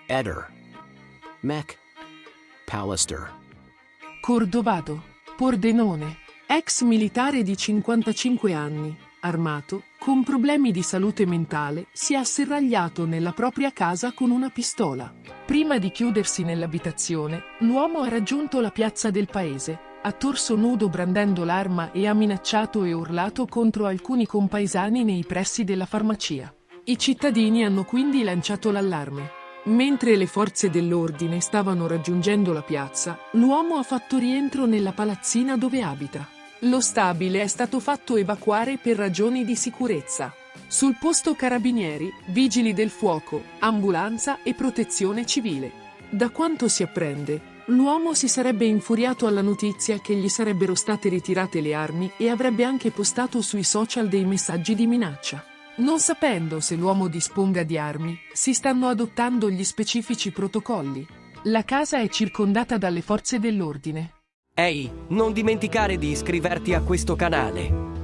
Eder. Mac. Pallister. Cordovado Pordenone, ex militare di 55 anni, armato, con problemi di salute mentale, si è asserragliato nella propria casa con una pistola. Prima di chiudersi nell'abitazione, l'uomo ha raggiunto la piazza del paese, a torso nudo brandendo l'arma e ha minacciato e urlato contro alcuni compaesani nei pressi della farmacia. I cittadini hanno quindi lanciato l'allarme. Mentre le forze dell'ordine stavano raggiungendo la piazza, l'uomo ha fatto rientro nella palazzina dove abita. Lo stabile è stato fatto evacuare per ragioni di sicurezza. Sul posto carabinieri, vigili del fuoco, ambulanza e protezione civile. Da quanto si apprende, l'uomo si sarebbe infuriato alla notizia che gli sarebbero state ritirate le armi e avrebbe anche postato sui social dei messaggi di minaccia. Non sapendo se l'uomo disponga di armi, si stanno adottando gli specifici protocolli. La casa è circondata dalle forze dell'ordine. Ehi, non dimenticare di iscriverti a questo canale.